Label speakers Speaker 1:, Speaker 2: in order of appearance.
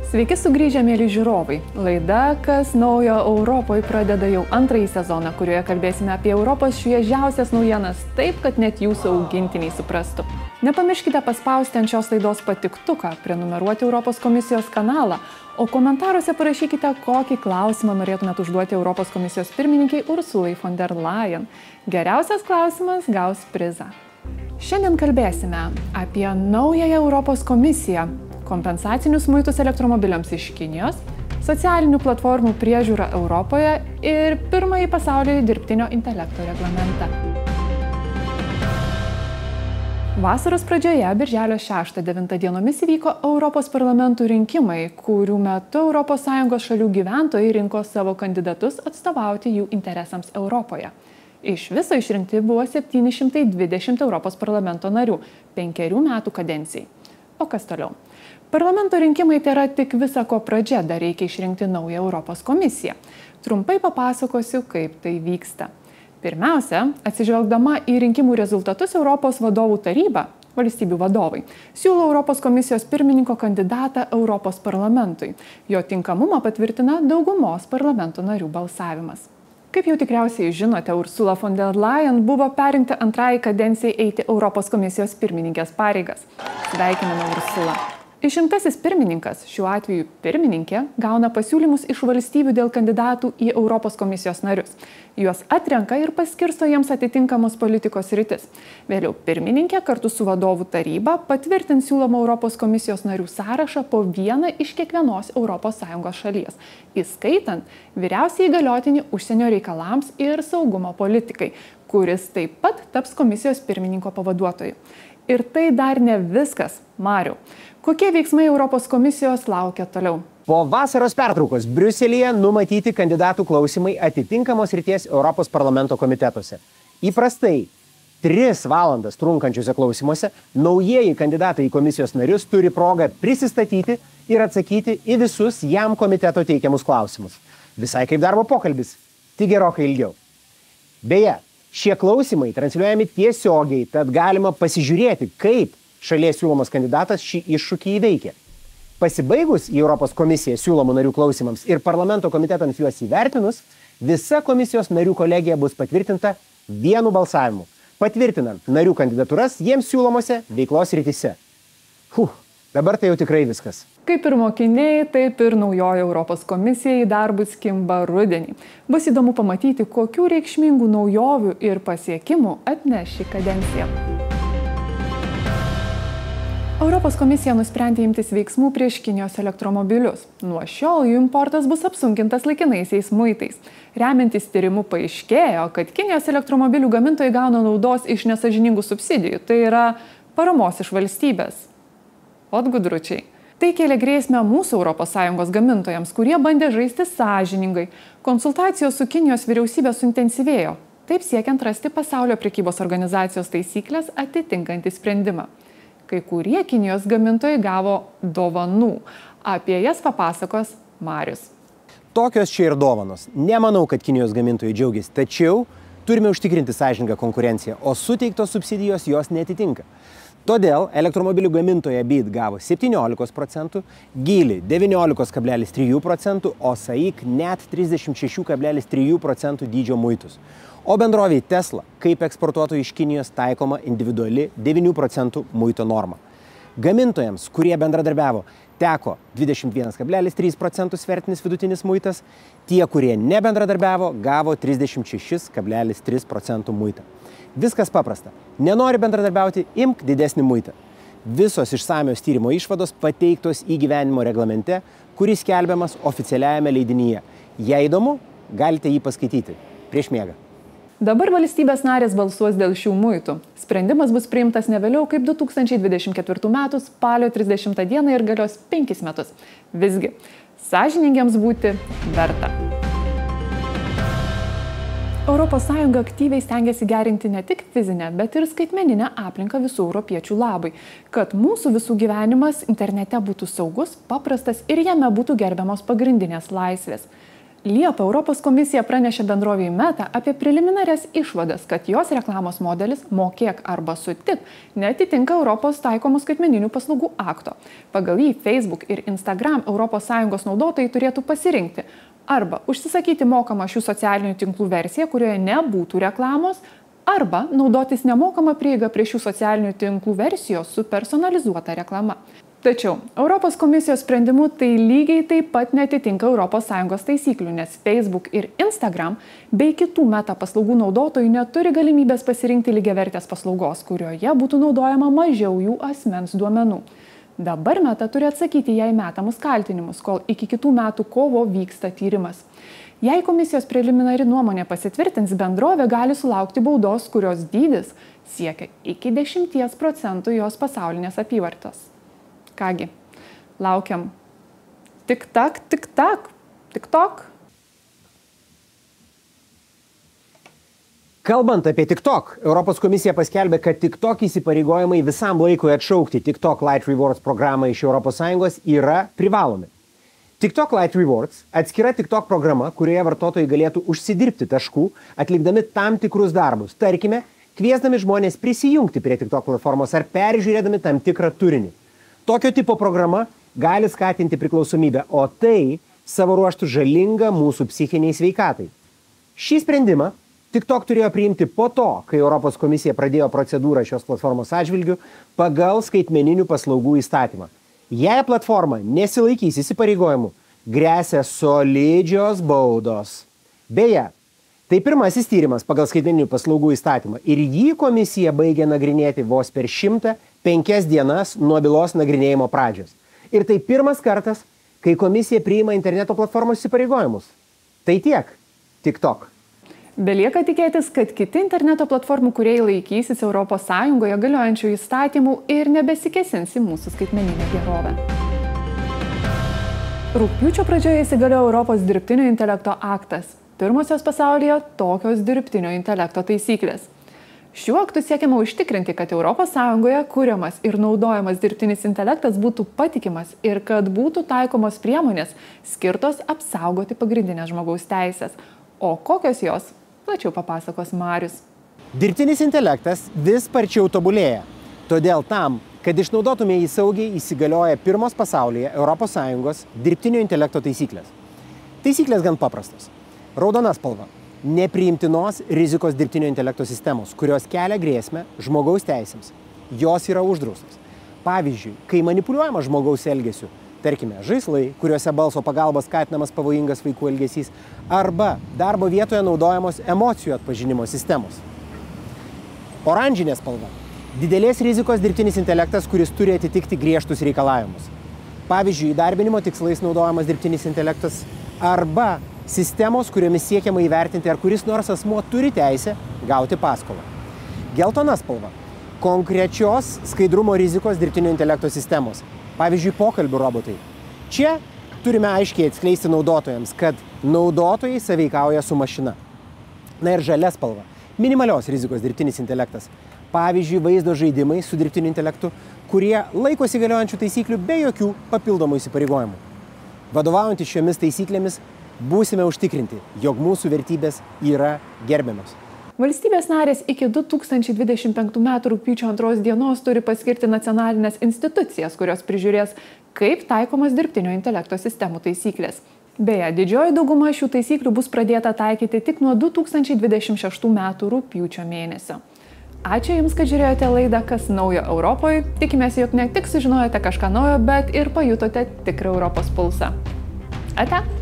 Speaker 1: Sveiki sugrįžę, mėly žiūrovai. Laida Kas naujo Europoje pradeda jau antrąjį sezoną, kurioje kalbėsime apie Europos šviežiausias naujienas taip, kad net jūsų augintiniai suprastų. Nepamirškite paspausti ant šios laidos patiktuką, prenumeruoti Europos komisijos kanalą, o komentaruose parašykite, kokį klausimą norėtumėte užduoti Europos komisijos pirmininkiai Ursulai von der Leyen. Geriausias klausimas gaus prizą. Šiandien kalbėsime apie naująją Europos komisiją, kompensacinius muitus elektromobiliams iš Kinijos, socialinių platformų priežiūrą Europoje ir pirmąjį pasaulyje dirbtinio intelekto reglamentą. Vasaros pradžioje, birželio 6-9 dienomis įvyko Europos parlamentų rinkimai, kurių metu ES šalių gyventojai rinko savo kandidatus atstovauti jų interesams Europoje. Iš viso išrinkti buvo 720 Europos parlamento narių 5 metų kadencijai. O kas toliau? Parlamento rinkimai tai yra tik visa ko pradžia, dar reikia išrinkti naują Europos komisiją. Trumpai papasakosiu, kaip tai vyksta. Pirmiausia, atsižvelgdama į rinkimų rezultatus, Europos vadovų taryba, valstybių vadovai, siūlo Europos komisijos pirmininko kandidatą Europos parlamentui. Jo tinkamumą patvirtina daugumos parlamento narių balsavimas. Kaip jau tikriausiai žinote, Ursula von der Leyen buvo perrinkta antrąjį kadencijai eiti Europos komisijos pirmininkės pareigas. Sveikiname, Ursula. Išrinktasis pirmininkas, šiuo atveju pirmininkė, gauna pasiūlymus iš valstybių dėl kandidatų į Europos komisijos narius. Juos atrenka ir paskirsto jiems atitinkamos politikos sritis. Vėliau pirmininkė kartu su vadovų taryba patvirtins siūlomą Europos komisijos narių sąrašą po vieną iš kiekvienos ES šalies, įskaitant vyriausiąjį įgaliotinį užsienio reikalams ir saugumo politikai, kuris taip pat taps komisijos pirmininko pavaduotoju. Ir tai dar ne viskas, Mariau. Kokie veiksmai Europos komisijos laukia toliau?
Speaker 2: Po vasaros pertraukos Briuselyje numatyti kandidatų klausimai atitinkamos srities Europos parlamento komitetuose. Įprastai 3 valandas trunkančiuose klausimuose naujieji kandidatai į komisijos narius turi progą prisistatyti ir atsakyti į visus jam komiteto teikiamus klausimus. Visai kaip darbo pokalbis, tik gerokai ilgiau. Beje, šie klausimai transliuojami tiesiogiai, tad galima pasižiūrėti, kaip šalies siūlomas kandidatas šį iššūkį įveikė. Pasibaigus į Europos komisiją siūlomų narių klausimams ir parlamento komitetams juos įvertinus, visa komisijos narių kolegija bus patvirtinta vienu balsavimu, patvirtinant narių kandidatūras jiems siūlomose veiklos srityse. Dabar tai jau tikrai viskas.
Speaker 1: Kaip ir mokiniai, taip ir naujoji Europos komisija į darbus kimba rudenį. Bus įdomu pamatyti, kokių reikšmingų naujovių ir pasiekimų atneš ši kadencija. Europos komisija nusprendė imtis veiksmų prieš Kinijos elektromobilius. Nuo šiol jų importas bus apsunkintas laikinaisiais muitais. Remiantis tyrimu paaiškėjo, kad Kinijos elektromobilių gamintojai gauna naudos iš nesąžiningų subsidijų, tai yra paramos iš valstybės. Ot gudručiai. Tai kėlė grėsmę mūsų ES gamintojams, kurie bandė žaisti sąžiningai. Konsultacijos su Kinijos vyriausybė suintensyvėjo, taip siekiant rasti pasaulio prekybos organizacijos taisyklės atitinkantį sprendimą. Kai kurie Kinijos gamintojai gavo dovanų. Apie jas papasakos Marius.
Speaker 2: Tokios čia ir dovanos. Nemanau, kad Kinijos gamintojai džiaugiasi, tačiau turime užtikrinti sąžiningą konkurenciją, o suteiktos subsidijos jos netitinka. Todėl elektromobilių gamintoja BYD gavo 17%, Geely 19,3%, o SAIC net 36,3% dydžio muitus. O bendrovei Tesla, kaip eksportuotojai iš Kinijos, taikoma individuali 9% muito norma. Gamintojams, kurie bendradarbiavo, teko 21,3% svertinis vidutinis muitas, tie, kurie nebendradarbiavo, gavo 36,3% muitą. Viskas paprasta. Nenori bendradarbiauti, imk didesnį muitą. Visos išsamios tyrimo išvados pateiktos įgyvenimo reglamente, kuris skelbiamas oficialiajame leidinyje. Jei įdomu, galite jį paskaityti prieš miegą.
Speaker 1: Dabar valstybės narės balsuos dėl šių muitų. Sprendimas bus priimtas ne vėliau kaip 2024 m. spalio 30 d. ir galios 5 metus. Visgi, sąžiningiams būti verta. ES aktyviai stengiasi gerinti ne tik fizinę, bet ir skaitmeninę aplinką visų europiečių labui, kad mūsų visų gyvenimas internete būtų saugus, paprastas ir jame būtų gerbiamos pagrindinės laisvės. Liepą Europos komisija pranešė bendrovei Meta apie preliminarias išvadas, kad jos reklamos modelis mokėk arba sutik neatitinka Europos taikomų skaitmeninių paslaugų akto. Pagal jį Facebook ir Instagram ES naudotojai turėtų pasirinkti arba užsisakyti mokamą šių socialinių tinklų versiją, kurioje nebūtų reklamos, arba naudotis nemokamą prieigą prie šių socialinių tinklų versijos su personalizuota reklama. Tačiau Europos komisijos sprendimu tai lygiai taip pat netitinka ES taisyklių, nes Facebook ir Instagram bei kitų Meta paslaugų naudotojų neturi galimybės pasirinkti lygiavertės paslaugos, kurioje būtų naudojama mažiau jų asmens duomenų. Dabar Meta turi atsakyti jai metamus kaltinimus, kol iki kitų metų kovo vyksta tyrimas. Jei komisijos preliminari nuomonė pasitvirtins, bendrovė gali sulaukti baudos, kurios dydis siekia iki 10% jos pasaulinės apyvartos. Kągi, laukiam. Tik-tak, tik-tak, tik-tok.
Speaker 2: Kalbant apie TikTok, Europos komisija paskelbė, kad TikTok įsipareigojimai visam laikui atšaukti TikTok Lite Rewards programą iš ES yra privalomi. TikTok Lite Rewards atskira TikTok programa, kurioje vartotojai galėtų užsidirbti taškų, atlikdami tam tikrus darbus. Tarkime, kviesdami žmonės prisijungti prie TikTok platformos ar peržiūrėdami tam tikrą turinį. Tokio tipo programa gali skatinti priklausomybę, o tai savo ruožtų žalinga mūsų psichiniai sveikatai. Šį sprendimą TikTok turėjo priimti po to, kai Europos komisija pradėjo procedūrą šios platformos atžvilgiu pagal skaitmeninių paslaugų įstatymą. Jei platforma nesilaikys įsipareigojimų, gresia solidžios baudos. Beje, tai pirmasis tyrimas pagal skaitmeninių paslaugų įstatymą ir jį komisija baigė nagrinėti vos per 105 dienas nuo bylos nagrinėjimo pradžios. Ir tai pirmas kartas, kai komisija priima interneto platformos įsipareigojimus. Tai tiek. TikTok.
Speaker 1: Belieka tikėtis, kad kiti interneto platformų kūrėjai laikysis ES galiojančių įstatymų ir nebesikėsins į mūsų skaitmeninę gerovę. Rugpjūčio pradžioje įsigaliojo Europos dirbtinio intelekto aktas. Pirmosios pasaulyje tokios dirbtinio intelekto taisyklės. Šiuo aktu siekiama užtikrinti, kad ES kuriamas ir naudojamas dirbtinis intelektas būtų patikimas ir kad būtų taikomos priemonės skirtos apsaugoti pagrindinės žmogaus teisės. O kokios jos? Plačiau papasakos Marius.
Speaker 2: Dirbtinis intelektas vis sparčiau tobulėja. Todėl tam, kad išnaudotume jį saugiai, įsigalioja pirmos pasaulyje ES dirbtinio intelekto taisyklės. Taisyklės gan paprastos. Raudona spalva. Nepriimtinos rizikos dirbtinio intelekto sistemos, kurios kelia grėsmę žmogaus teisėms. Jos yra uždraustos. Pavyzdžiui, kai manipuliuojama žmogaus elgesiu, tarkime, žaislai, kuriuose balso pagalba skatinamas pavojingas vaikų elgesys, arba darbo vietoje naudojamos emocijų atpažinimo sistemos. Oranžinė spalva. Didelės rizikos dirbtinis intelektas, kuris turi atitikti griežtus reikalavimus. Pavyzdžiui, įdarbinimo tikslais naudojamas dirbtinis intelektas arba sistemos, kuriomis siekiama įvertinti, ar kuris nors asmuo turi teisę gauti paskolą. Geltona spalva. Konkrečios skaidrumo rizikos dirbtinio intelekto sistemos. Pavyzdžiui, pokalbių robotai. Čia turime aiškiai atskleisti naudotojams, kad naudotojai sąveikauja su mašina. Na ir žalia spalva. Minimalios rizikos dirbtinis intelektas. Pavyzdžiui, vaizdo žaidimai su dirbtiniu intelektu, kurie laikosi galiojančių taisyklių be jokių papildomų įsipareigojimų. Vadovaujantis šiomis taisyklėmis, būsime užtikrinti, jog mūsų vertybės yra gerbiamos.
Speaker 1: Valstybės narės iki 2025 m. rugpjūčio 2 dienos turi paskirti nacionalinės institucijas, kurios prižiūrės, kaip taikomas dirbtinio intelekto sistemų taisyklės. Beje, didžioji dauguma šių taisyklių bus pradėta taikyti tik nuo 2026 m. rugpjūčio mėnesio. Ačiū Jums, kad žiūrėjote laidą Kas naujo Europoje. Tikimės, jog ne tik sužinojote kažką naujo, bet ir pajutote tikrą Europos pulsą. Ate!